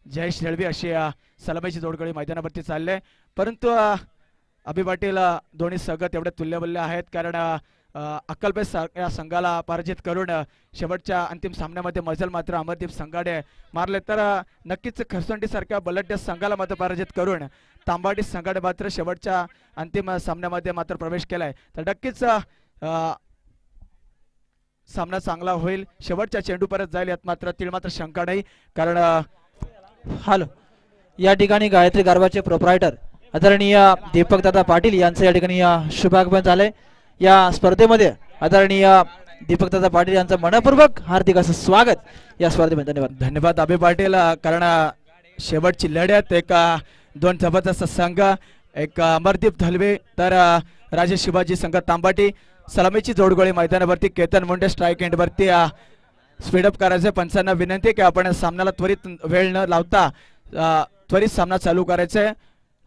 जयेश दळवी अशी सलामीची जोडगोळी मैदानावरती चालले, परंतु अभि पाटील दोन्ही संघ तेवढे तुल्यबल्य आहेत, कारण अक्कलपेठ या संघाला पराजित करून शेवटच्या अंतिम सामन्यामध्ये मजल मात्र अमरदीप संघाने मारले, तर नक्कीच खरसुंडी सारख्या बलट्या संघाला मात्र पराजित करून तांबाटी संघाने मात्र शेवटच्या अंतिम सामन्यामध्ये मात्र प्रवेश केलाय. तर नक्कीच सामना चांगला होईल, शेवटच्या चेंडू परत जाईल यात मात्र तिळमात्र शंका नाही, कारण हॅलो या ठिकाणी गायत्री गारवाचे प्रोप्रायटर आदरणीय दीपकदादा पाटील यांचं या ठिकाणी शुभागमन झाले. या स्पर्धेमध्ये आदरणीय दीपकदादा पाटील यांचं मनपूर्वक हार्दिक असं स्वागत या स्पर्धेमध्ये. धन्यवाद. धन्यवाद अभि पाटील, कारण शेवटची लढत एक दोन जबरदस्त संघ, एक अमरदीप दळवी तर राजे शिवाजी संघ तांबाटी. सलामीची जोडगोळी मैदानावरती केतन मुंडे स्ट्राईक एंडवरती स्पीडअप करायचे. पंचांना विनंती की आपण सामन्याला त्वरित वेळ न लावता त्वरित सामना चालू करायचा.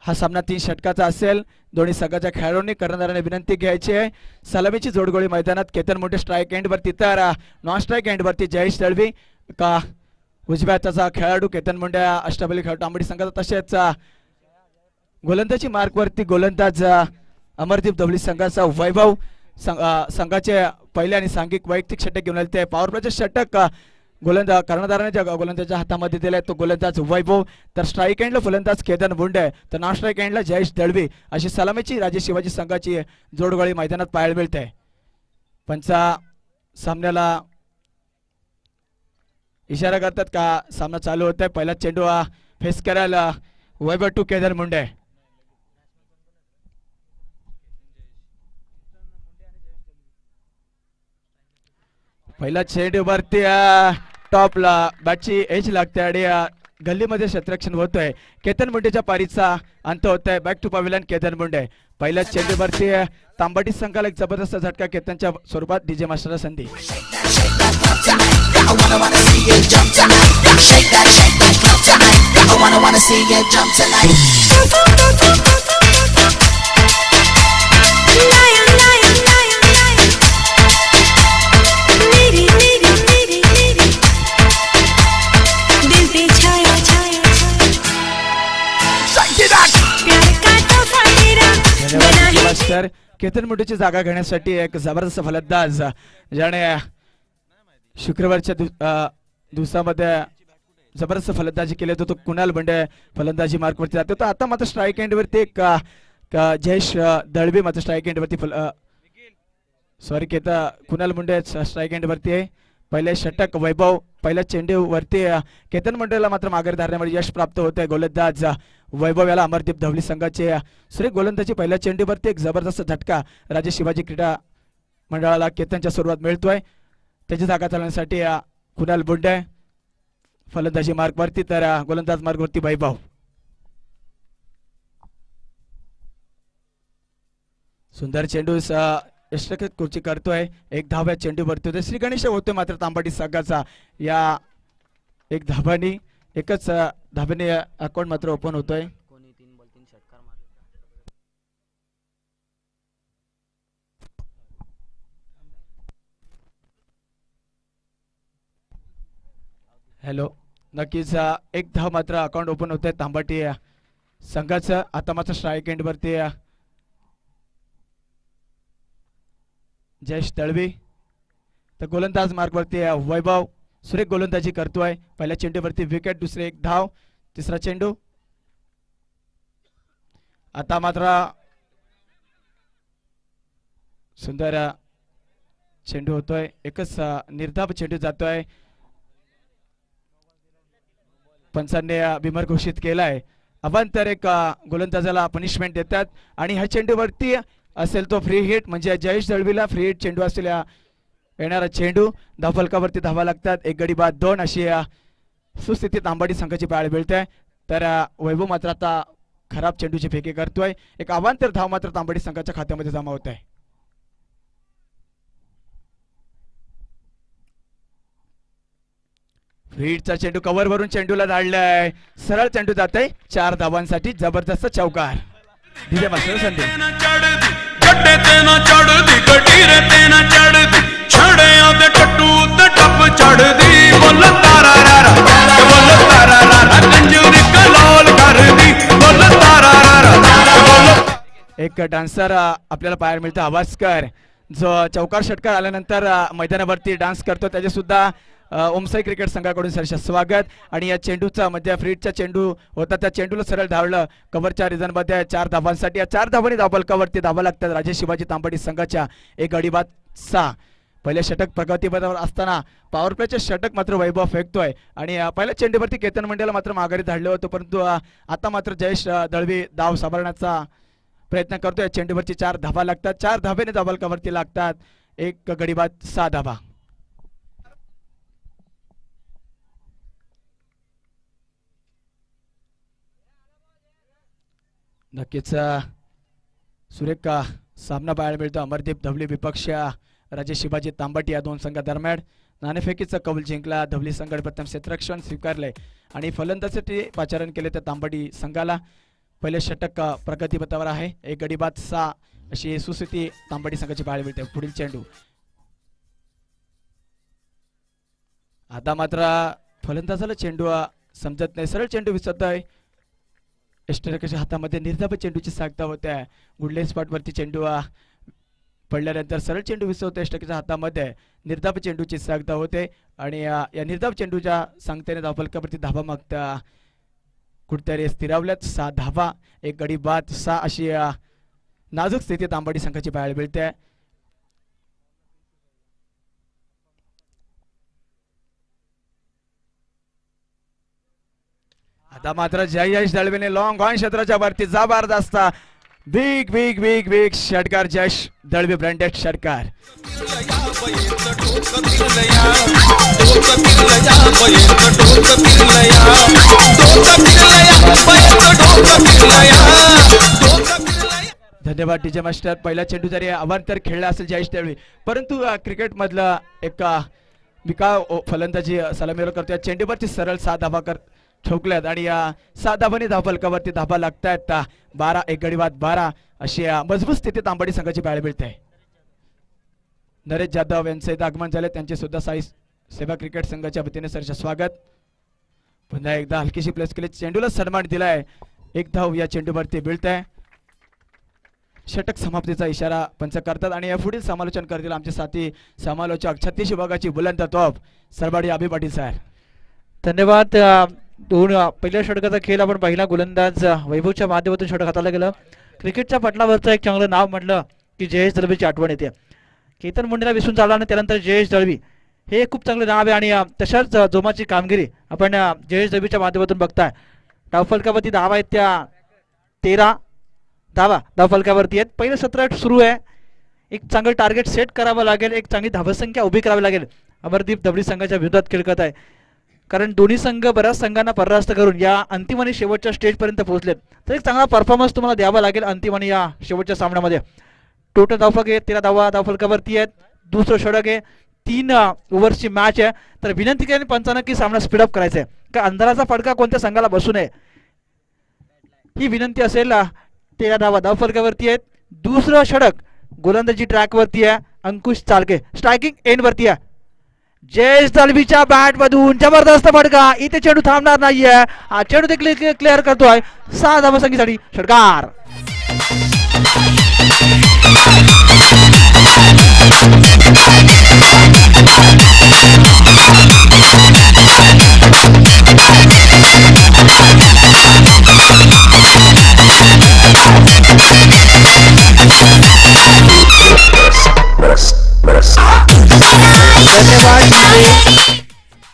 हा सामना 3 षटकाचा असेल. दोन्ही संघाच्या खेळाडूंनी कर्णधाराने विनंती घ्यायची आहे. सलामीची जोडगोळी मैदानात केतन मुंडे स्ट्राईक एंडवरती तर नॉन स्ट्राईक एंडवरती जयेश दळवी का उजव्या हाताचा खेळाडू केतन मुंडे अष्टबली खेळाडू तांबडी संघाचा, तसेच गोलंदाजी मार्कवरती गोलंदाज अमरदीप दळवी संघाचा वैभव. संघाचे पहिले आणि सांघिक वैयक्तिक षटक घेऊन आले ते पॉवर प्लेचे षटक कर्णधाराने ज्या गोलंदाजाच्या हातामध्ये दिलाय तो गोलंदाज वैभव, तर स्ट्राईक एंडला फलंदाज केतन मुंडे, तर नॉन स्ट्राईक एंडला जयेश दळवी अशी सलामीची राजे शिवाजी संघाची जोडगोळी मैदानात पाहायला मिळते. पंचा सामन्याला इशारा करतात का सामना चालू होत आहे. पहिला चेंडू फेस करायला वैभव टू केतन मुंडे. पहिला चेंडू वरती टॉपला बॅटची एज लागते आणि गल्लीमध्ये क्षेत्ररक्षण होतोय. केतन मुंडेच्या पारीचा अंत होत आहे. Back to pavilion Ketan Munde. पहिल्या चेंडूवरती तांबाटी संघाला एक जबरदस्त झटका केतनच्या स्वरूपात डीजे मास्टरला संधी. केतन मुंडेची जागा घेण्यासाठी एक जबरदस्त फलंदाज ज्याने शुक्रवारच्या दिवसामध्ये जबरदस्त फलंदाजी केली होती तो कुणाल बंडे फलंदाजी मार्कवरती जातो. आता मात्र स्ट्राईक एंडवरती एक जयेश दळवी मात्र स्ट्राईक एंडवरती कुणाल मुंडे स्ट्राईक एंडवरती आहे. पहिले षटक वैभव. पहिल्या चेंडूवरती केतन मुंडेला मात्र माघार धारण्यामध्ये यश प्राप्त होते. गोलंदाज वैभव याला अमरदीप दळवी संघाचे सुरेख गोलंदाजी. पहिल्या चेंडूवरती एक जबरदस्त झटका राजे शिवाजी क्रीडा मंडळाला केतनच्या स्वरूपात मिळतोय. त्याची जागा चालवण्यासाठी कुणाल मुंडे फलंदाजी मार्गवरती तर गोलंदाज मार्गवरती वैभव. सुंदर चेंडू यष्टक कुर्ची करतोय. एक धाव्या चेंडूवरती होते. श्री गणेश होतोय मात्र तांबाटी संघाचा या एक धाबानी एकच धाब्याने अकाउंट मात्र ओपन होतोय. हॅलो नक्कीच एक धाव मात्र अकाउंट ओपन होतंय तांबाटी संघाचं. आता मात्र स्ट्राईक एंडवरती जयेश दळवी तर गोलंदाज मार्गवरती वैभव सुरेख गोलंदाजी करतोय. पहिल्या चेंडूवरती विकेट. दुसरे एक धाव. तिसरा चेंडू. आता मात्र सुंदर चेंडू होतोय. एकच निर्धाव चेंडू जातोय. पंचांनी बिमर घोषित केलाय. अवांतर एक गोलंदाजाला पनिशमेंट देतात आणि ह्या चेंडूवरती असेल तो फ्री हिट, म्हणजे जयेश दळवीला फ्री हिट चेंडू असेल येणारा चेंडू. धावफलकावरती धावा लागतात. एक गडी बाद 2 अशी सुस्थिती तांबाटी संघाची पाहायला मिळते. तर वैभव मात्र आता खराब चेंडूची फेकी करतोय. एक अवांतर धाव मात्र तांबाटी संघाच्या खात्यामध्ये जमा होत आहे. फ्रीडचा चेंडू कव्हर वरून चेंडूला धाडलाय. सरळ चेंडू जात आहे 4 धावांसाठी. जबरदस्त चौकार. डीजे मास्टर संधी. जड्डे ते ना चढ़दी कटीरे ते ना चढ़दी छड़िया ते टट्टू ते टप चढ़दी बोल तारा रा रा बोल तारा रा रा एक डान्सर आपल्याला पाहायला मिळतो आवाजकर, जो चौकार षटकार आल्यानंतर मैदानावरती डान्स करतो. त्याचे सुद्धा ओमसाई क्रिकेट संघाकडून सरस स्वागत. आणि या चेंडूचा म्हणजे फ्रीडचा चेंडू होता, त्या चेंडूला सरळ धावलं कव्हरच्या रिझनमध्ये 4 धावांसाठी. या 4 धावांनी धावफलकावरती धावा लागतात राजेश शिवाजी तांबडी संघाच्या. एक गडी बाद 6. पहिले षटक प्रगतीपथावर असताना पॉवर प्लेचे षटक मात्र वैभव फेकतोय आणि पहिल्या चेंडूवरती केतन मंडेला मात्र माघारी धाडले होते, परंतु आता मात्र जयेश दळवी धाव सावरण्याचा प्रयत्न करतोय. चेंडूवरची 4 धावा लागतात, 4 धावेने धावफलकावरती लागतात. एक गडी बाद 6 धावा. नक्कीच सुरेख सामना पाहायला मिळतो. अमरदीप धवली विपक्ष राजेश शिवाजी तांबटी या 2 संघादरम्यान. नाणेफेकीचा कौल जिंकला धवली संघाने, प्रथम क्षेत्ररक्षण स्वीकारले आणि फलंदाजीसाठी पाचारण केले त्या तांबटी संघाला. पहिले षटक प्रगतीपथावर आहे. एक गडी बाद 6 अशी सुस्थिती तांबटी संघाची पाहायला मिळते. पुढील चेंडू आता मात्र फलंदाजाला चेंडू समजत नाही, सरळ चेंडू विसरतोय. यष्टरक्षकाच्या हातामध्ये निर्धाव चेंडूची सागता होत्या. गुडले स्पॉटवरती चेंडू पडल्यानंतर सरळ चेंडू विसरतो. यष्टरक्षकाच्या हातामध्ये निर्धाव चेंडूची सागता होते आणि या निर्धाव चेंडूच्या सांगतेने धावफलकावरती धावा मागता कुठेतरी स्थिरावल्यात. 6 धावा, एक गडी बाद 6 अशी नाजूक स्थिती तांबडी संघाची पाहायला मिळते. आता मात्र जयेश दळवीने लॉंग ऑन क्षेत्राच्या वरती जबरदस्त बिग बिग बिग बिग षटकार. जयेश दळवी ब्रँडेड षटकार. धन्यवाद डीजे मास्टर. पहिला चेंडू जरी अवांतर खेळला असेल जयेश दळवी, परंतु क्रिकेट मधला एक विकाव फलंदाजी सलामीवर करतोय. चेंडूवरती सरळ 6 धावा ठोकल्यात आणि या 6 धावांनी धावफलकावरती धावा लागतायत. 12 एक गडी बाद 12 अशी मजबूत स्थिती तांबडी संघाची पाहायला मिळते. नरेश जाधव यांचे आगमन झाले, त्यांचे सुद्धा साई सेवा क्रिकेट संघाच्या वतीने सरचे स्वागत. पुन्हा एकदा हलकीशी प्लेस केली, चेंडूला सन्मान दिलाय. एक धाव या चेंडूवरती मिळते. षटक समाप्तीचा इशारा पंच करतात आणि या पुढील समालोचन करतील आमचे साथी समालोचक 36 विभागाची बुलंद तोफ सरबाडी अभि पाटील सर. धन्यवाद. पहिल्या षटकाचा खेळ आपण पहिला गोलंदाज वैभवच्या माध्यमातून षटक हाताला गेलं. क्रिकेटच्या पटलावरचं एक चांगलं नाव म्हटलं की जयेश दळवीची आठवण येते. केतन मुंडेला विसरून चालला आणि त्यानंतर जयेश दळवी हे खूप चांगले नाव आहे आणि तशाच जोमाची कामगिरी आपण जयेश दळवीच्या माध्यमातून बघताय. धावफलकावरती धावा आहेत त्या 13 धावा धावफलकावरती आहेत. पहिलं सत्र सुरू आहे. एक चांगलं टार्गेट सेट करावं लागेल, एक चांगली धावसंख्या उभी करावी लागेल. अमरदीप धवली संघाच्या विरोधात खेळत आहे, कारण दोन्ही संघ बऱ्याच संघांना परास्त करून या अंतिम आणि शेवटच्या स्टेजपर्यंत पोहोचलेत. तर एक चांगला परफॉर्मन्स तुम्हाला द्यावा लागेल अंतिम आणि या शेवटच्या सामन्यामध्ये. टोटल धावफलक आहे 13 धावा धावफलकावरती आहेत. दुसरं षटक आहे, 3 ओव्हर्सची मॅच आहे. तर विनंती केली पंचांना की सामना स्पीडअप करायचा आहे, का अंधाराचा फटका कोणत्या संघाला बसू नये ही विनंती असेल. 13 धावा धावफलकावरती आहेत. दुसरं षटक गोलंदाजी ट्रॅकवरती आहे. अंकुश चालके स्ट्रायकिंग एंड वरती आहे. जयेश दळवीच्या बॅट मधून जबरदस्त फटका. इथे चेंडू थांबणार नाहीये. हा चेंडू देखील क्लिअर करतोय. 6 धावा संख्येसाठी षटकार.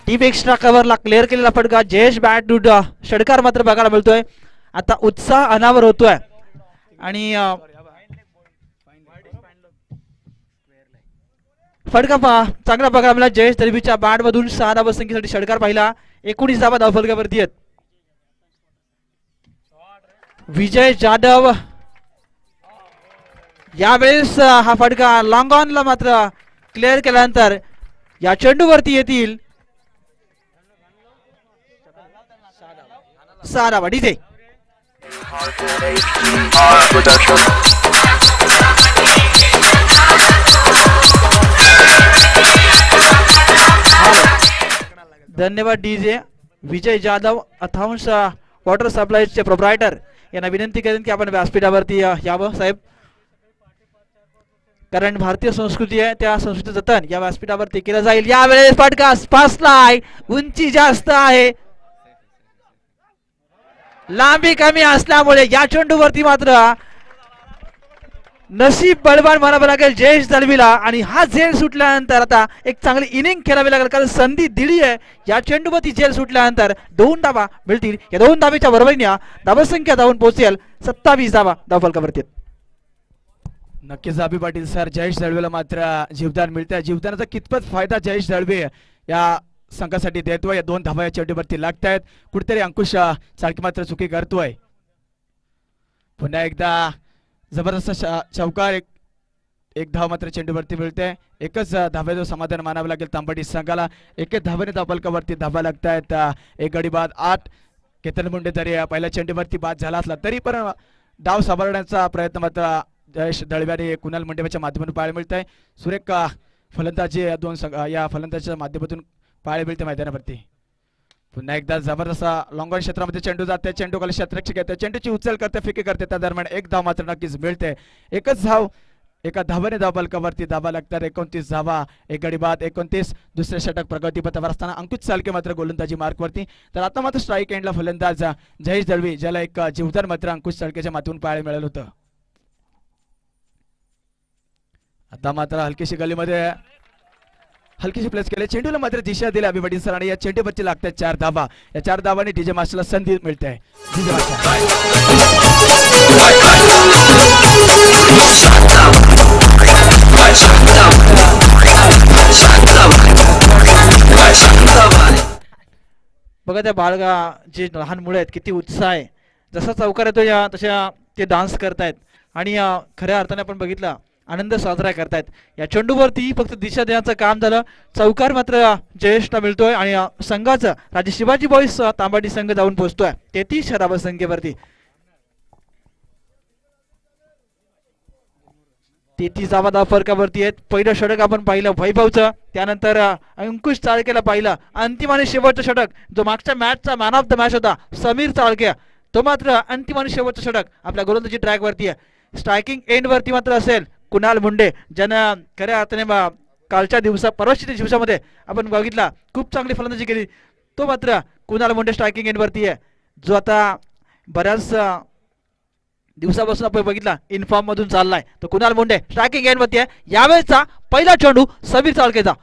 टीम एक्स्ट्रा कव्हरला क्लिअर केलेला फटका. जयेश बॅट डूड षटकार मात्र बघायला मिळतोय. आता उत्साह अनावर होतोय आणि फटका चांगला बघायला मिळाला. जयेश दळवीच्या बॅट मधून 6 धावा संख्येसाठी षटकार पाहिला. 19 धावा धावफलकावरती आहेत. विजय जाधव यावेळेस हा फटका लॉंग ऑनला मात्र क्लिअर केल्यानंतर या चेंडूवरती येतील 6 धावा. डीजे धन्यवाद DJ. Vijay Jadhav अथांश water सप्लायचे proprietor यांना विनंती करेन की आपण व्यासपीठावरती यावं. साहेब कारण भारतीय संस्कृती आहे, त्या संस्कृतीचं जतन या व्यासपीठावरती केलं जाईल. यावेळेस फटका स्पासलाय, उंची जास्त आहे, लांबी कमी असल्यामुळे या चेंडूवरती मात्र नशीब बळवान म्हणावं लागेल जयेश दळवीला. आणि हा झेल सुटल्यानंतर आता एक चांगली इनिंग खेळावी लागेल, कारण संधी दिली आहे. या चेंडूवरती झेल सुटल्यानंतर 2 धावा मिळतील. या 2 धावेच्या बरोबरीने धावसंख्या धावून पोहोचेल 27 धावा धावफलकावरती. नक्कीच अभि पाटील सर, जयेश दळवेला मात्र जीवदान मिळतंय. जीवदानाचा कितपत फायदा जयेश दळवे या संघासाठी देतोय. या 2 धावा या चेंडूवरती लागतायत. कुठेतरी अंकुश चाळके मात्र चुकी करतोय. पुन्हा एकदा जबरदस्त चौकार, एक धाव मात्र चेंडूवरती मिळते. एकच धावेचं समाधान मानावं लागेल तांबडी संघाला. एकच धावेने धावफलकावरती धावा लागतायत. एक गडी बाद 8. केतन मुंडे जरी पहिल्या चेंडूवरती बाद झाला असला तरी पण डाव सावरण्याचा प्रयत्न मात्र जयेश दळवे कुणाल मुंडेच्या माध्यमातून पाहायला मिळत आहे. सुरेख फलंदाजी या फलंदाजीच्या माध्यमातून पाहायला मिळते मैदानावरती. पुन्हा एकदा जबरदस्त लॉंग ऑन क्षेत्रामध्ये चेंडू जाते. चेंडू खाली क्षेत्ररक्षक येते, चेंडूची उचल करते, फेकी करते. त्या दरम्यान एक धाव मात्र नक्कीच मिळते. एकच धाव, एका धावाने धावफलकावरती धावा लागतात. 29 धावा, एक गडी बाद 29. दुसरे षटक प्रगतीपथावर असताना अंकुश चालके मात्र गोलंदाजी मार्कवरती. तर आता मात्र स्ट्राईक एंडला फलंदाज जयेश दळवी, ज्याला एक जीवदान मात्र अंकुश चालकेच्या माध्यमातून पाहायला मिळालं होतं. आता मात्र हलकीशी गलीमध्ये हलकीशी प्लेस केले. चेंडूला मात्र दिशा दिली अभि पाटील सर आणि या चेंडूवरती लागतात 4 धावा. या 4 धावांनी डीजे मास्टरला संधी मिळते. बघा त्या बाळगा जे लहान मुलं आहेत, किती उत्साह आहे. जसा चौकार येतो या तशा ते डान्स करतायत आणि खऱ्या अर्थाने आपण बघितलं आनंद साजरा करतायत. या चेंडूवरती फक्त दिशा देण्याचं काम झालं. चौकार मात्र जयेशला मिळतोय आणि संघाचं राजे शिवाजी बॉईज तांबाडी संघ जाऊन पोहोचतोय 33 धावसंख्येवरती. 33 धावा धावफलकावरती आहेत. पहिलं षटक आपण पाहिलं वैभवचं, त्यानंतर अंकुश चाळकेला पाहिलं. अंतिम आणि शेवटचं षटक जो मागच्या मॅचचा मॅन ऑफ द मॅच होता समीर चाळके, तो मात्र अंतिम आणि शेवटचं षटक आपल्या गोलंदाजी ट्रॅकवरती आहे. स्ट्रायकिंग एंड वरती मात्र असेल कुणाल मुंडे, ज्यानं खऱ्या अर्थाने कालच्या परवाच्या दिवसामध्ये आपण बघितला खूप चांगली फलंदाजी केली. तो मात्र कुणाल मुंडे स्ट्रायकिंग एंड वरती आहे, जो आता बऱ्याच दिवसापासून आपण बघितला इनफॉर्म मधून चाललाय. तो कुणाल मुंडे स्ट्रायकिंग एंड वरती आहे. यावेळेचा पहिला चेंडू समीर चाळकेचा.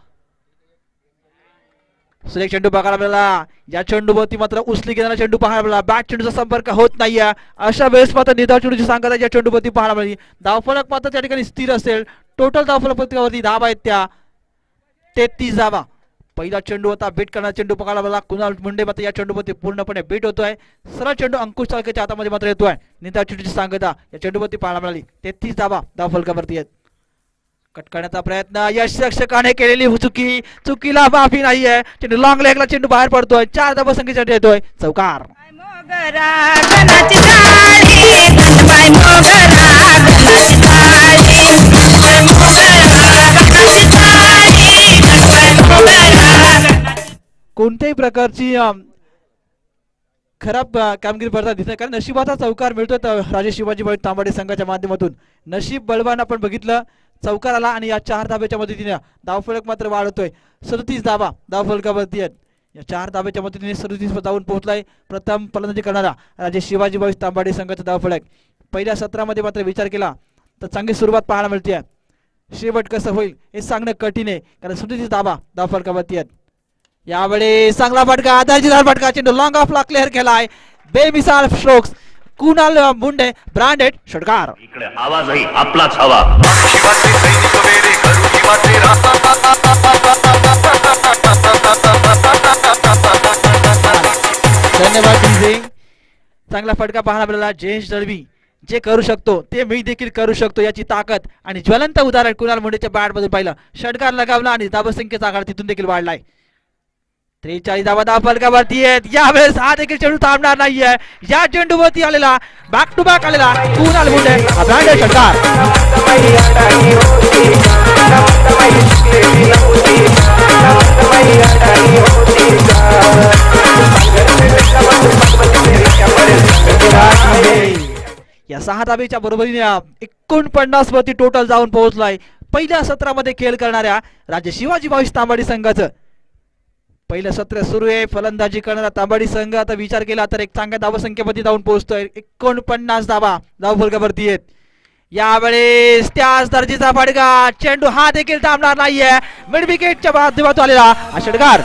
सुरेख चेंडू बघायला मिळाला. या चेंडूवरती मात्र उचली घेणारा चेंडू पाहायला मिळाला. बॅट चेंडूचा संपर्क होत नाहीये. अशा वेळेस मात्र निधाव चेंडूची सांगता या चेंडूवरती पाहायला मिळाली. धावफलक मात्र त्या ठिकाणी स्थिर असेल. टोटल धावफलकावरती धावा आहेत त्या 33 धावा. पहिला चेंडू होता बीट करणारा चेंडू पकडला मला कुणाल मुंडे, मात्र या चेंडूवरती पूर्णपणे बीट होतोय. सरळ चेंडू अंकुश चाळकेच्या हातामध्ये मात्र येतोय. निधाव चेंडूची सांगता या चेंडूवरती पाहायला मिळाली. 33 धावा धावफलकावरती आहेत. कट करण्याचा प्रयत्न यश रक्षकाने केलेली चुकीला माफी नाहीये. चेंडू लॉंग लेगला चेंडू बाहेर पडतोय. 4 धावसंख्येसाठी येतोय चौकार. कोणत्याही प्रकारची खराब कामगिरी करता दिसत, कारण नशिबाचा चौकार मिळतोय राजे शिवाजी बॉईज तांबाडी संघाच्या माध्यमातून. नशीब बळवान आपण बघितलं, चौकार आला आणि या 4 धाब्याच्या मदतीने धावफलक मात्र वाढतोय. 37 धावा धावफलकावरती आहेत. या 4 धाब्याच्या मदतीने 37 जाऊन पोहोचलाय. प्रथम फलंदाजी करणारा राजे शिवाजी बॉईज तांबाडी संघाचा धावफलक. पहिल्या सत्रामध्ये मात्र विचार केला तर चांगली सुरुवात पाहायला मिळते. शेवट कसं होईल हे सांगणं कठीण आहे, कारण 37 धावा धावफलकावरती आहेत. यावेळी चांगला फटका, दर्जेदार फटका, चेंडू लॉंग ऑफला क्लिअर केलाय. बेमिसाल स्ट्रोक्स, कुणाल मुंडे ब्रँडेड षटकार. इकडे आवाजही आपलाच हवा. धन्यवाद डीजे. चांगला फटका पाहायला मिळाला. जयेश दळवी जे करू शकतो ते मी देखील करू शकतो याची ताकद आणि ज्वलंत उदाहरण कुणाल मुंडेच्या बॅट मध्ये पाहिलं. षटकार लगावला आणि धावसंख्येचा आकडा तिथून देखील वाढलाय. 43 धावा धावफलकावरती आहेत. यावेळेस हा देखील चेंडू थांबणार नाहीये. या चेंडूवरती आलेला बॅक टू बॅक आलेला कुणाल मुंडे हा ब्रँडेड षटकार. या 6 धावेच्या बरोबरीने 49 वरती टोटल जाऊन पोहोचलाय. पहिल्या सत्रामध्ये खेळ करणाऱ्या राजे शिवाजी बावीस तांबाडी संघाचं पहिलं सत्र सुरू आहे. फलंदाजी करणारा तांबाडी संघ आता विचार केला तर एक चांगल्या धावसंख्येमध्ये जाऊन पोहोचतोय. 49 धावा धावफलकावरती आहेत. यावेळेस त्याच दर्जेचा फटका, चेंडू हा देखील थांबणार नाहीये. मिड विकेटच्या माध्यमातून आलेला हा षटकार.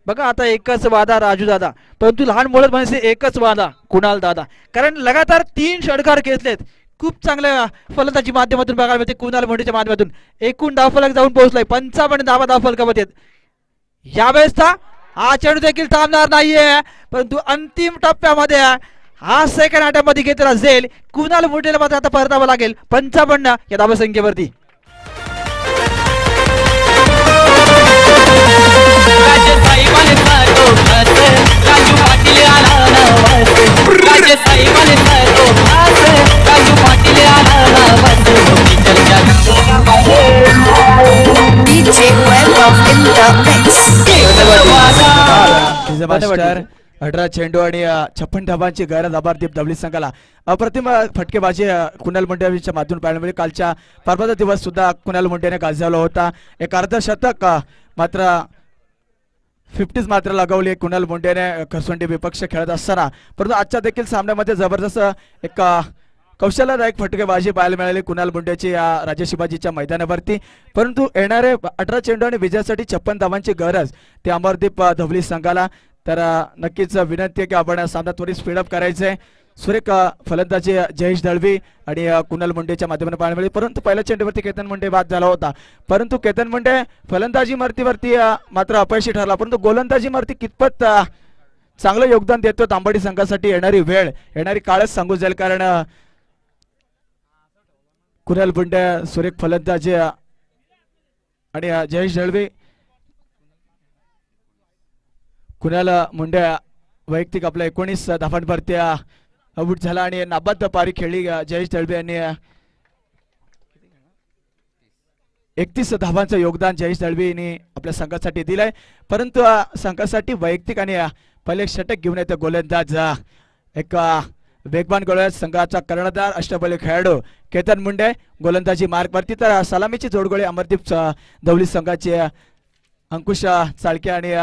बघा आता एकच वादा राजू दादा, परंतु लहान मुलं म्हणजे एकच वादा कुणाल दादा, कारण लगातार 3 षटकार खेचलेत. खूप चांगल्या फलंदाजी माध्यमातून बघायला मिळते कुणाल मोठीच्या माध्यमातून. एकूण धावफलक जाऊन पोहोचलाय 55 धावा धावफलकामध्ये. यावेळेसचा हा चेंडू देखील थांबणार नाहीये, परंतु अंतिम टप्प्यामध्ये हा सेकंड अटॅम्प मध्ये घेतला जाईल. कुणाल मोठीला मात्र आता परतावं लागेल 55 या धावसंख्येवरती. मास्टर 18 चेंडू आणि 56 धावांची गैरज अमरदीप धवली संघाला. अप्रतिम फटकेबाजी कुणाल मुंडेच्या माध्यमातून पाहायला मिळाली. कालच्या परवाचा दिवस सुद्धा कुणाल मुंडेने गाजवला होता. एक अर्धशतक मात्र 50s मात्र लगावली कुणाल मुंडेने खरसुंडी विपक्ष खेळत असताना. परंतु आजच्या देखील सामन्यामध्ये जबरदस्त एक कौशल्यदायक फटकेबाजी पाहायला मिळाली कुणाल मुंडेची या राजे शिवाजीच्या मैदानावरती. परंतु येणारे 18 चेंडू आणि विजयासाठी 56 धावांची गरज ते अमरदीप धवली संघाला. तर नक्कीच विनंती आहे की आपण सामना त्वरित स्पीडअप करायचे. सुरेख फलंदाजी जयेश दळवी आणि कुणाल मुंडेच्या माध्यमातून पाहायला मिळाली. परंतु पहिल्या चेंडूवरती केतन मुंडे बाद झाला होता, परंतु केतन मुंडे फलंदाजी मार्तीवरती मात्र अपयशी ठरला. परंतु गोलंदाजी मार्ती कितपत चांगलं योगदान देतो तांबडी संघासाठी येणारी वेळ येणारी काळच सांगू जाईल. कारण कुणाल मुंडे सुरेख फलंदाजी आणि जयेश दळवी. कुणाल मुंडे वैयक्तिक आपल्या 19 धावांवरती आउट झाला आणि नाबाद पारी खेळली. जयेश दळवी यांनी 31 धावांचं योगदान जयेश दळवी यांनी आपल्या संघासाठी दिलंय. परंतु संघासाठी वैयक्तिक आणि पहिले षटक घेऊन येते गोलंदाज एक वेगवान गोलंदाज संघाचा कर्णधार अष्टपैलू खेळाडू केतन मुंडे गोलंदाजी मार्गवरती. तर सलामीची जोडगोळी अमरदीप धवली संघाचे अंकुश चाळके आणि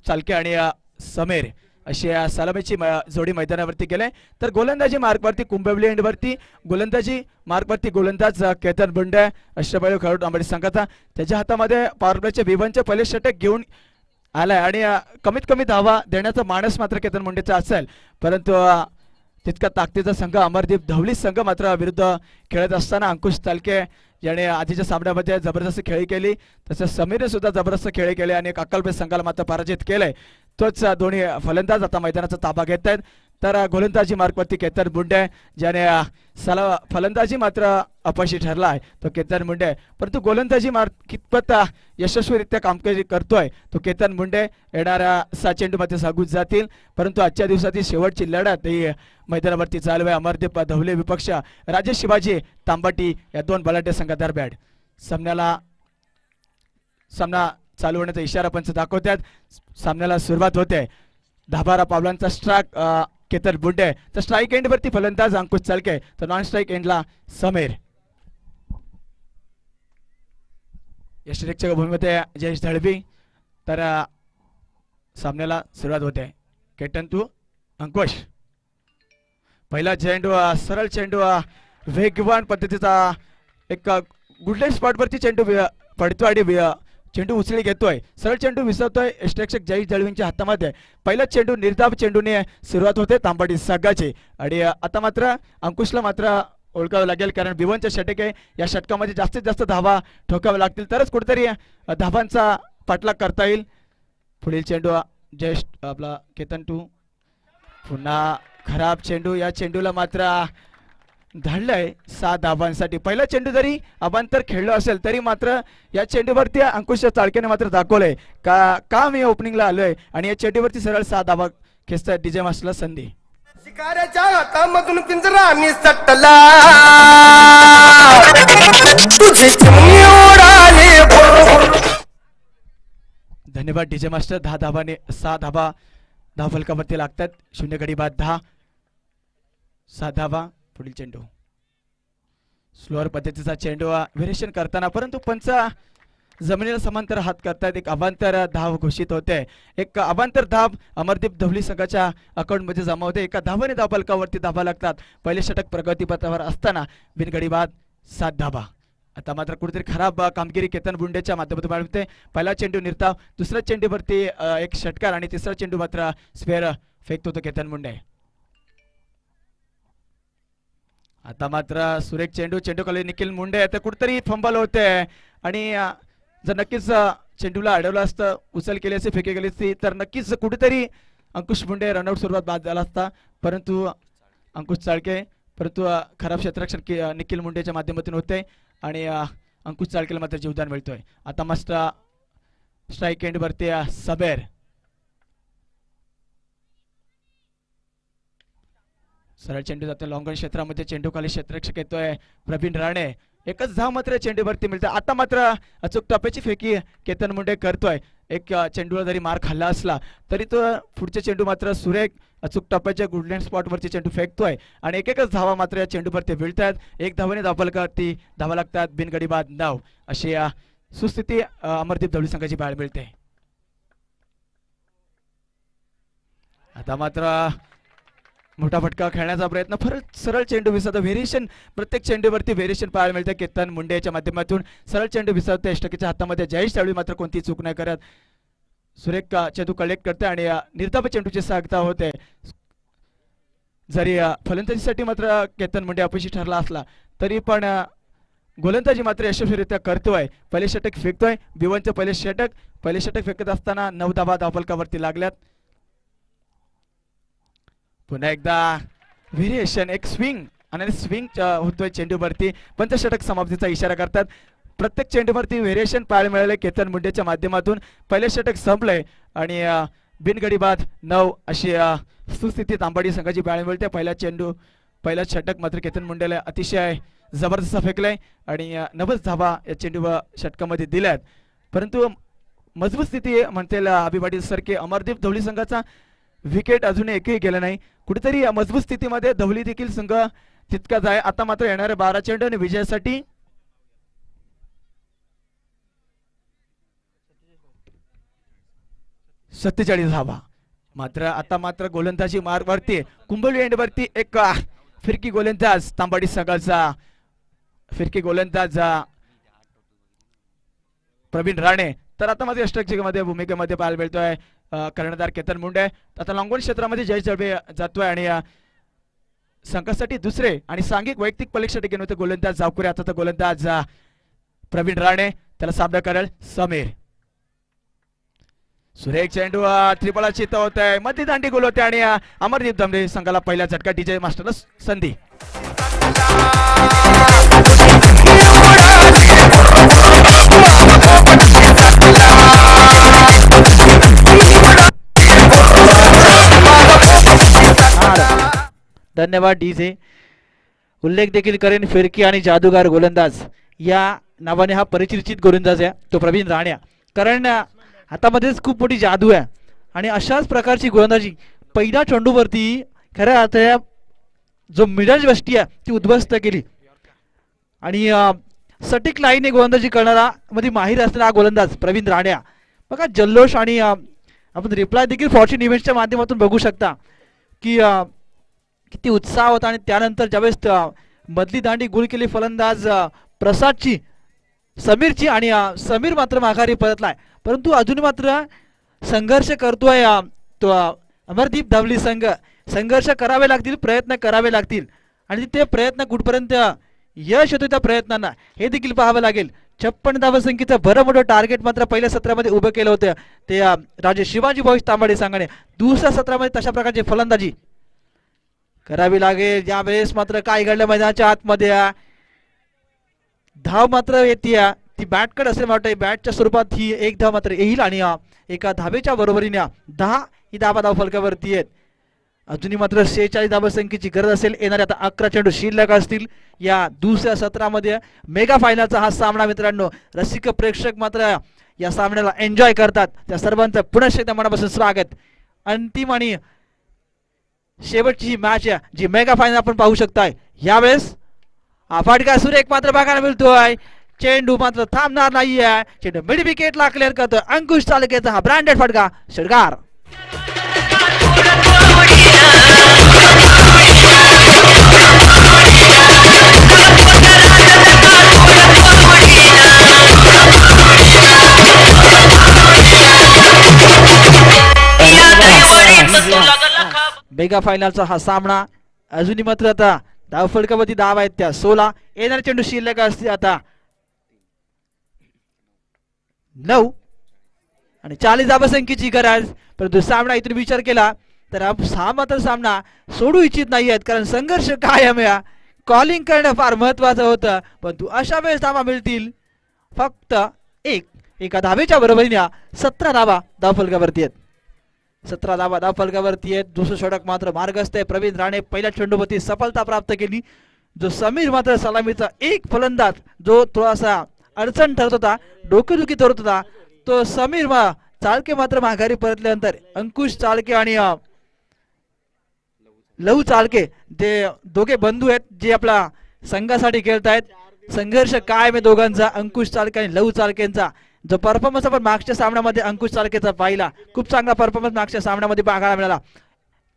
चालके आणि समीर अशी सलामीची जोडी मैदानावरती गेले. तर गोलंदाजी मार्गवरती कुंभवली एंडवरती गोलंदाजी मार्गवरती गोलंदाज केतन मुंडे अष्टपैलू खेळाडू तांबडी संघाचा. त्याच्या हातामध्ये पॉवर प्लेचे विवनचे पहिले षटक घेऊन आलाय आणि कमीत कमी धावा देण्याचा मानस मात्र केतन मुंडेचा असेल. परंतु तितका ताकदीचा संघ अमरदीप धवली संघ मात्र विरुद्ध खेळत असताना अंकुश चालके याने आधीच्या सामन्यामध्ये जबरदस्त खेळी केली, तसेच समीरने सुद्धा जबरदस्त खेळी केली आणि अक्कलपेठ संघाला मात्र पराजित केलंय. तोच दोन्ही फलंदाज आता मैदानाचा ताबा घेत आहेत. तर गोलंदाजी मार्गवरती केतन मुंडे ज्याने फलंदाजी मात्र अपयशी ठरला आहे तो केतन मुंडे. परंतु गोलंदाजी मार्ग कितपत यशस्वीरित्या कामगिरी करतोय तो केतन मुंडे येणाऱ्या 6 चेंडूमध्ये सांगून जातील. परंतु आजच्या दिवसाची शेवटची लढत ही मैदानावरती चालू आहे. अमरदीप धवले विपक्ष राजे शिवाजी तांबाटी या 2 बलाढ्य संघादरम्यान सामना चालू होण्याचा इशारा पंच दाखवतात. सामन्याला सुरुवात होते. 10-12 पावलांचा स्ट्राइक केतन मुंडे. तर स्ट्राइक एंड वरती फलंदाज अंकुश चालके, तर नॉन स्ट्राइक एंडला समीर. यष्टिरेकच्या भूमीमध्ये जयेश दळवी. तर सामन्याला सुरुवात होते. केतन टू अंकुश. पहिला चेंडू सरळ चेंडू वेगवान पद्धतीचा एक गुडलेट स्पॉट वरती चेंडू पडतो आणि चेंडू उचली घेतोय. सरळ चेंडू विसरतोय यष्टिरेक्षक जयेश दळवींच्या हातामध्ये. पहिला चेंडू निर्धाव चेंडूने सुरुवात होते तांबाटी संघाची आणि आता मात्र अंकुशला मात्र ओळखावं लागेल, कारण विवनचे षटक आहे. या षटकामध्ये जास्तीत जास्त धावा ठोकाव्या लागतील तरच कुठेतरी धावांचा पाठलाग करता येईल. पुढील चेंडू जयेश आपला केतन टू. पुन्हा खराब चेंडू. या चेंडूला मात्र धाडलंय 6 धावांसाठी. पहिला चेंडू जरी अबांतर खेळलो असेल तरी मात्र या चेंडूवरती अंकुश चाळकेने मात्र दाखवलंय का मी ओपनिंगला आलोय आणि या चेंडूवरती सरळ 6 धावा खेचतायत डीजे मास्टरला संधी. शिकाऱ्याच्या हातामधून पिंजरा निसटला तुझी चिमणी उडाली भुर. धन्यवाद डीजे मास्टर. 10 धाबाने 6 धाबा धावफलकावरती लागतात. 0 गडी बाद 10. 7 धाबा. पुढील चेंडू स्लोअर पद्धतीचा चेंडू व्हेरिएशन करताना परंतु पंच जमिनीला समांतर हात करतायत. एक अवांतर धाव घोषित होते. एक अवांतर धाव अमरदीप धवली संघाच्या अकाउंटमध्ये जमा होते. एका धावाने धावफलकावरती धाबा लागतात. पहिले षटक प्रगतीपथावर असताना बिनगडी बाद 7 धाबा. आता मात्र कुठेतरी खराब कामगिरी केतन बुंडेच्या माध्यमातून मिळते. पहिला चेंडू निर्धाव, दुसऱ्या चेंडूवरती एक षटकार आणि तिसरा चेंडू मात्र स्क्वेअर फेकतो तो केतन मुंडे. आता मात्र सुरेख चेंडू खाली निखिल मुंडे. आता कुठेतरी फंबल होते आणि जर नक्कीच चेंडूला अडवलं असतं, उचल केली असती, फेकी केली असती तर नक्कीच कुठेतरी अंकुश मुंडे रनआउट स्वरूपात बाद झाला असता. परंतु अंकुश चाळके खराब क्षेत्ररक्षण निखिल मुंडेच्या माध्यमातून होते आणि अंकुश चाळकेला मात्र जीवदान मिळतोय. आता मस्त स्ट्राईक एंड वरती सबेर. सरळ चेंडू जातो लॉंगन क्षेत्रामध्ये. चेंडू खाली क्षेत्ररक्षक येतोय प्रवीण राणे. एकच धाव मात्र चेंडूवरती मिळते. आता मात्र अचूक टप्प्याची फेकी केतन मुंडे करतोय. एक चेंडूला जरी मार खाल्ला असला तरी तो पुढचे चेंडू मात्र सुरेख अचूक टप्प्याच्या गुडलँड स्पॉटवरची चेंडू फेकतोय आणि एकच धावा मात्र या चेंडूवरती मिळतात. एक धावाने धावफलकावरती धावा लागतात. बिनगडी बाद 9 अशी सुस्थिती अमरदीप धवली संघाची बाहेर मिळते. आता मात्र मोठा फटका खेळण्याचा प्रयत्न, परत सरळ चेंडू विसरतो. व्हेरिएशन प्रत्येक चेंडूवरती व्हेरिएशन पाहायला मिळते. केतन मुंडेच्या माध्यमातून सरळ चेंडू विसरते. अष्टकीच्या हातामध्ये जयेश त्यावेळी मात्र कोणती चूक नाही करत. सुरेख चेंडू कलेक्ट करते आणि निर्धाव चेंडूची सांगता होते. जरी फलंदाजीसाठी मात्र केतन मुंडे अपयशी ठरला असला तरी पण गोलंदाजी मात्र यशस्वीरित्या करतोय. पहिले षटक फेकतोय. बिवनचे पहिले षटक फेकत असताना 9 धावा धावफलकावरती लागल्यात. पुन्हा एकदा व्हेरिएशन, एक स्विंग आणि स्विंग होतोय चेंडूवरती. पंचषटक समाप्तीचा इशारा करतात. प्रत्येक चेंडूवरती व्हेरिएशन पाहायला मिळाले केतन मुंडेच्या माध्यमातून. पहिले षटक संपलंय आणि बिनगडी बाद 9 अशी सुस्थिती तांबाडी संघाची पाहायला मिळते. पहिला षटक मात्र केतन मुंडेला अतिशय जबरदस्त फेकलंय आणि 9 धावा या चेंडू षटकामध्ये दिल्यात. परंतु मजबूत स्थिती म्हणते अभिवाडी सारखे अमरदीप धवली संघाचा विकेट अजून एकही गेला नाही. कुठेतरी मजबूत स्थितीमध्ये धवली देखील संघ तितकाच आहे. आता मात्र येणाऱ्या 12 चेंडू आणि विजयासाठी 47 धावा. मात्र आता मात्र गोलंदाजी मार्गवरती कुंभली एंडवरती एक फिरकी गोलंदाज तांबाडी संघाचा प्रवीण राणे. तर आता मात्र अष्टकीमध्ये भूमिकेमध्ये पाहायला मिळतोय कर्णधार केतन मुंडे. आता लॉंगॉन क्षेत्रामध्ये जयेश दळवे जातोय आणि संघासाठी दुसरे आणि सांघिक वैयक्तिक परीक्षेसाठी घेऊन होते गोलंदाज जावकुरे. आता तर गोलंदाज प्रवीण राणे, त्याला सामना करेल समीर. सुरेख चेंडू त्रिपळा चित्त होत आहे. मध्य दांडी गोल होते आणि अमरदीप धवली संघाला पहिला झटका. डीजे मास्टरला संधी. धन्यवाद डीजे. उल्लेख देखील करेन फिरकी आणि जादूगार गोलंदाज या नावाने हा परिचित गोलंदाज आहे तो प्रवीण राणे. कारण हातामध्येच खूप मोठी जादू आहे आणि अशाच प्रकारची गोलंदाजी पहिल्या चेंडूवरती खऱ्या अर्थाने जो मिडल यष्टी आहे ती उद्ध्वस्त केली आणि सटीक लाईने गोलंदाजी करणारा मध्ये माहीर असलेला हा गोलंदाज प्रवीण राणे. बघा जल्लोष आणि आपण रिप्लाय देखील फॉर्च्यून इव्हेंट्सच्या माध्यमातून बघू शकता की किती उत्साह होता. आणि त्यानंतर ज्यावेळेस मधली दांडी गोल केली फलंदाज प्रसादची, समीरची आणि समीर मात्र माघारी परतलाय. परंतु अजून मात्र संघर्ष करतोय तो अमरदीप धवली संघ. संघर्ष करावे लागतील, प्रयत्न करावे लागतील आणि ते प्रयत्न कुठपर्यंत यश येतो त्या प्रयत्नांना हे देखील पाहावं लागेल. 56 धावसंख्येचं भरं मोठं टार्गेट मात्र पहिल्या सत्रामध्ये उभं केलं होतं ते राजे शिवाजी बॉईज तांबाडी संघाने. दुसऱ्या सत्रामध्ये तशा प्रकारची फलंदाजी करावी लागेल. यावेळेस मात्र काय घडलं मैदानाच्या आतमध्ये धाव मात्र येते ती बॅटकडे असेल वाटतं. बॅटच्या स्वरूपात ही एक धाव मात्र येईल आणि एका धावेच्या बरोबरीने 10 ही धावा धाव फलकावरती आहेत. अजूनही मात्र 46 धावसंख्येची गरज असेल. येणारे आता 11 चेंडू शिल्लक असतील या दुसऱ्या सत्रामध्ये. मेगा फायनलचा हा सामना मित्रांनो, रसिक प्रेक्षक मात्र या सामन्याला एन्जॉय करतात. त्या सर्वांचं पुनश्च एकदा मनापासून स्वागत. अंतिम आणि शेवटची ही मॅच आहे जी मेगा फायनल आपण पाहू शकताय. यावेळेस हा फटका सुरेख मात्र बघायला मिळतोय. चेंडू मात्र थांबणार नाहीये. चेंडू मिड विकेटला क्लिअर करतोय अंकुश चालकेचा हा ब्रँडेड फटका षटकार. मेगा फायनलचा हा सामना अजूनही मात्र आता धाव फलकावरती धाव आहेत त्या 16. येणारे चेंडू शिल्लक असते आता 9 आणि 40 धावसंख्येची गरज. परंतु सामना इथून विचार केला तर हा मात्र सामना सोडू इच्छित नाही आहेत, कारण संघर्ष कायम या. कॉलिंग करणं फार महत्वाचं होतं, परंतु अशा वेळेस धावा मिळतील फक्त एका धावेच्या बरोबरीने 17 धावा धावफलकावरती आहेत. 17 धावा धावफलकावरती आहेत. दुसरं षटक मात्र मार्गस्थ आहे. प्रवीण राणे पहिल्या चेंडूवरती सफलता प्राप्त केली. जो समीर मात्र सलामीचा एक फलंदाज जो थोडासा अडचण ठरत होता, डोकेदुखी ठरत होता, तो समीर चाळके मात्र माघारी परतल्यानंतर अंकुश चाळके आणि लहू चाळके जे दोघे बंधू आहेत जे आपल्या संघासाठी खेळत आहेत. संघर्ष कायम आहे दोघांचा, अंकुश चाळके आणि लहू चाळकेंचा. जो परफॉर्मन्स आपण मागच्या सामन्यामध्ये अंकुश चाळकेचा पाहिला, खूप चांगला परफॉर्मन्स मागच्या सामन्यामध्ये बघायला मिळाला.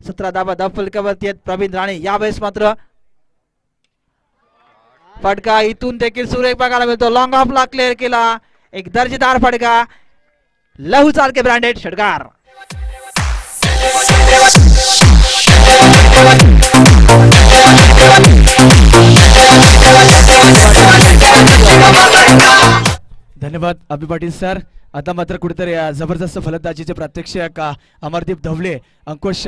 17 धावा धावफलकावरती आहेत प्रवीण राणे. यावेळेस मात्र फटका इथून देखील सुरेख बघायला मिळतो. लॉंग ऑफला क्लिअर केला. एक दर्जेदार फटका लहू चाळके ब्रँडेड षटकार. धन्यवाद अभि पाटील सर. आता मात्र कुठेतरी जबरदस्त फलंदाजीचे प्रात्यक्षिक अमरदीप धवले, अंकुश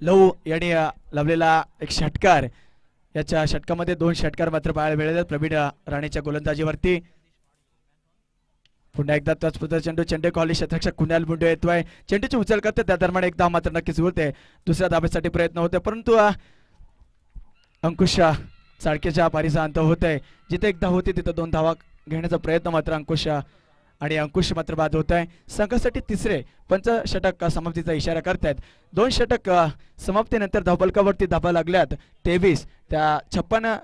लहू यांनी लावलेला एक षटकार. याच्या षटकामध्ये 2 षटकार मात्र पाहायला मिळाले प्रवीण राणेच्या गोलंदाजीवरती. पुन्हा एकदा त्याच चेंडू चेंडू कॉलेज क्षेत्ररक्षक कुणाल मुंडे येतोय. चेंडूची उचल करते त्या दरम्यान एक धाव मात्र नक्कीच उरते. दुसऱ्या धाब्यासाठी प्रयत्न होते, परंतु अंकुश चाळकेच्या पारीचा अंत होतोय. जिथे एक धाव होती तिथे 2 धावा घेण्याचा प्रयत्न मात्र अंकुश मात्र बाद होत आहे. संघासाठी तिसरे पंचषटक समाप्तीचा इशारा करतायत. 2 षटक समाप्तीनंतर धावफलकावरती धावा लागल्यात 23. त्या 56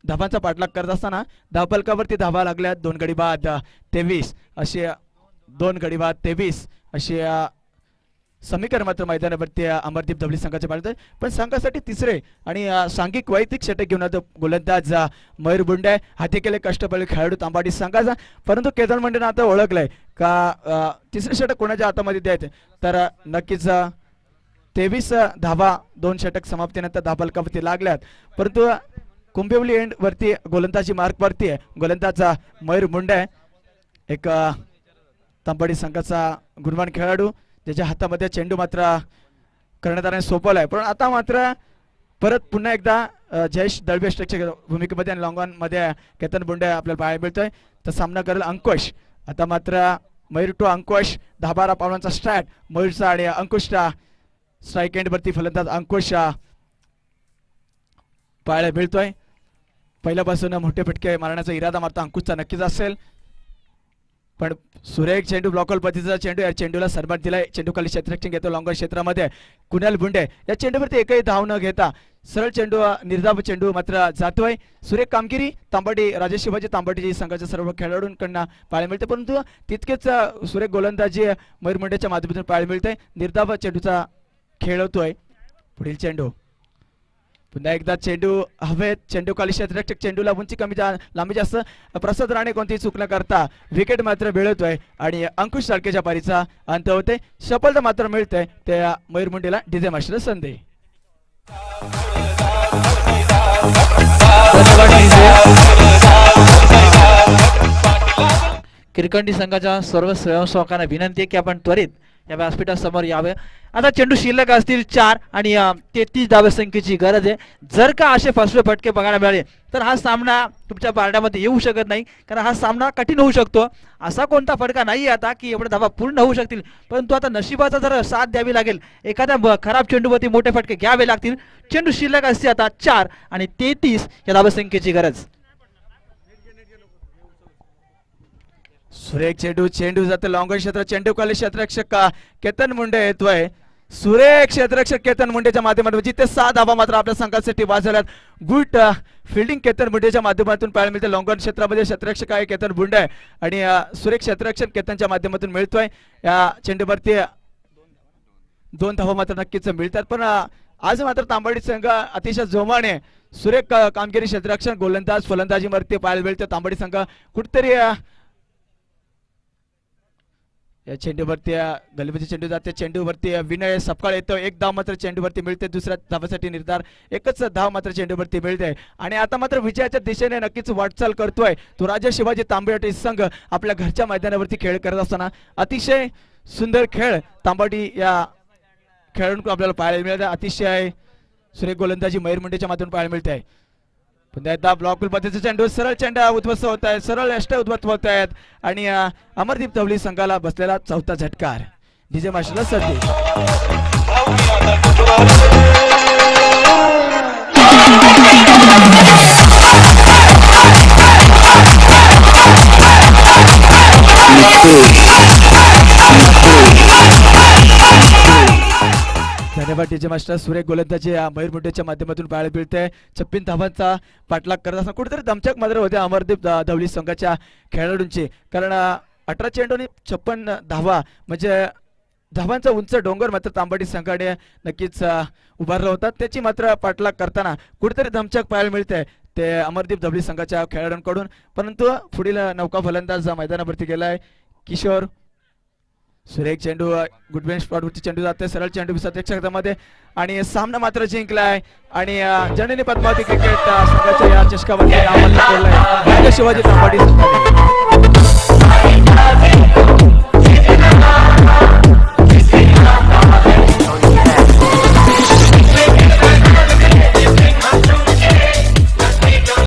धावांचा पाठलाग करत असताना धावफलकावरती धावा लागल्यात 2 गडी बाद 23 असे 2 गडी बाद 23 असे समीकरण मात्र मैदानावरती अमरदीप धवले संघाचे पाळत. पण संघासाठी तिसरे आणि सांघिक वैयक्तिक षटक घेऊन गोलंदाज मयूर बुंडे. हाती केले कष्टबळ खेळाडू तांबाटी संघाचा, परंतु केदार मंडळानं आता ओळखलंय का तिसरे षटक कोणाच्या हातामध्ये द्यायचे. तर नक्कीच 23 धावा 2 षटक समाप्तीनंतर धावफलकावरती लागल्यात, परंतु कुंभिवली एंड वरती गोलंदाजी मार्क वरती आहे गोलंदाज मयूर मुंडे, एक तांबाडी संघाचा गुणवान खेळाडू त्याच्या हातामध्ये चेंडू मात्र कर्णधाराने सोपवलाय. पण आता मात्र परत पुन्हा एकदा जयेश दळवे स्ट्राईकच्या भूमिकेमध्ये आणि लॉंग ऑन मध्ये केतन बुंडे आपल्याला पाहायला मिळतोय. तर सामना करेल अंकुश. आता मात्र मयूर टू अंकुश 10-12 पावलांचा स्ट्राईक मयूरचा आणि अंकुशचा स्ट्राईक एंड वरती फलंदाज अंकुश पाहायला मिळतोय. पहिल्यापासून मोठे फटके मारण्याचा इरादा मात्र अंकुशचा नक्कीच असेल, पण सुरेख चेंडू ब्लॉकॉल पद्धतीचा चेंडू या चेंडूला सन्मान दिलाय. चेंडू खाली क्षेत्ररक्षण घेतो लॉंगर क्षेत्रामध्ये कुणाल बुंडे. या चेंडूवरती एकही धाव न घेता सरळ चेंडू निर्धाव चेंडू मात्र जातोय. सुरेख कामगिरी तांबाटी राजेश शिवाजी तांबाटी संघाच्या सर्व खेळाडूंकडून पाहायला मिळते, परंतु तितकेच सुरेख गोलंदाजी मयूर मुंडेच्या माध्यमातून पाहायला मिळते. निर्धाव चेंडूचा खेळ होतोय. पुढील चेंडू पुन्हा एकदा चेंडू हवेत. चेंडू खाली क्षेत्ररक्षक चेंडूला उंची कमी लांबी जास्त प्रसाद राणे कोणतीही चूक न करता विकेट मात्र मिळवतोय आणि अंकुश चाळकेच्या पारीचा अंत होते. सफलता मात्र मिळते त्या मयूर मुंडेला डीजे मास्टर संधी. किरकंडी संघाच्या सर्व स्वयंसेवकांना विनंती आहे की आपण त्वरित या व्यासपीठासमोर यावे. आता चेंडू शिल्लक असतील 4 आणि 33 धावसंख्येची गरज आहे. जर का असे फसवे फटके बघायला मिळाले तर हा सामना तुमच्या पारड्यामध्ये येऊ शकत नाही, कारण हा सामना कठीण होऊ शकतो. असा कोणता फटका नाही आता की एवढे धावा पूर्ण होऊ शकतील, परंतु आता नशिबाचा जर साथ द्यावी लागेल. एखाद्या खराब चेंडूवरती मोठे फटके घ्यावे लागतील. चेंडू शिल्लक असते आता 4 आणि 33 या धावसंख्येची गरज. सुरेख चेंडू जाते लॉंगॉन क्षेत्र. चेंडू खाली क्षेत्ररक्षक केतन मुंडे येतोय. सुरेख क्षेत्ररक्षक केतन मुंडेच्या माध्यमातून जिथे 6 धावा मात्र आपल्या संघासाठी वाजवल्यात. गुड फिल्डिंग केतन मुंडेच्या माध्यमातून पाहायला मिळते. लॉंगॉन क्षेत्रामध्ये क्षेत्ररक्षक आहे केतन मुंडे आणि सुरेख क्षेत्ररक्षक केतनच्या माध्यमातून मिळतोय. या चेंडूवरती 2 धावा मात्र नक्कीच मिळतात, पण आज मात्र तांबडी संघ अतिशय जोमाने सुरेख कामगिरी क्षेत्ररक्षण गोलंदाज फलंदाजीवरती पाहायला मिळते. तांबडी संघ कुठेतरी या चेंडूवरती गलबीचे चेंडू जाते. चेंडूवरती विनय सपकाळ येतो. 1 धाव मात्र चेंडूवरती मिळते. दुसऱ्या धावासाठी निर्धार. 1च धाव मात्र चेंडूवरती मिळते आणि आता मात्र विजयाच्या दिशेने नक्कीच वाटचाल करतोय तो राजा शिवाजी तांबडी संघ. आपल्या घरच्या मैदानावरती खेळ करत असताना अतिशय सुंदर खेळ तांबडी या खेळाडूंकडून आपल्याला पाहायला मिळत आहे. अतिशय सुरेख गोलंदाजी मयूर मुंडेच्या माध्यमातून पाहायला मिळते आहे. पुन्हा एकदा ब्लॉक पद्धतीचे चेंडू सरळ चेंडा उद्ध्वस्त होत आहेत. सरळ यष्ट उद्ध्वस्त होत आहेत आणि अमरदीप धवली संघाला बसलेला 4था झटकार. डीजे मास्टरला सर्दी. धन्यवाद डीजे मास्टर. सुरेख गोलंदाजी मयूर मुंडेच्या माध्यमातून पाहायला मिळते. 56 धावांचा पाठलाग करत असताना कुठेतरी दमचक मात्र होते अमरदीप धवली संघाच्या खेळाडूंची, कारण 18 चेंडूंनी 56 धावा म्हणजे धावांचा उंच डोंगर मात्र तांबडी संघाने नक्कीच उभारला होता. त्याची मात्र पाठलाग करताना कुठेतरी दमचक पाहायला मिळते ते अमरदीप धवली संघाच्या खेळाडूंकडून. परंतु पुढील नौका फलंदाज मैदानावरती गेलाय किशोर. सुरेख चेंडू गुडबेन स्पॉटवरती चेंडू जाते. सरळ चेंडू क्षेत्रामध्ये आणि सामना मात्र जिंकलाय आणि जननी पद्मावती क्रिकेट संघाच्या या चषकावरती नाव नोंदवलंय शिवाजी तांबडी संघाने.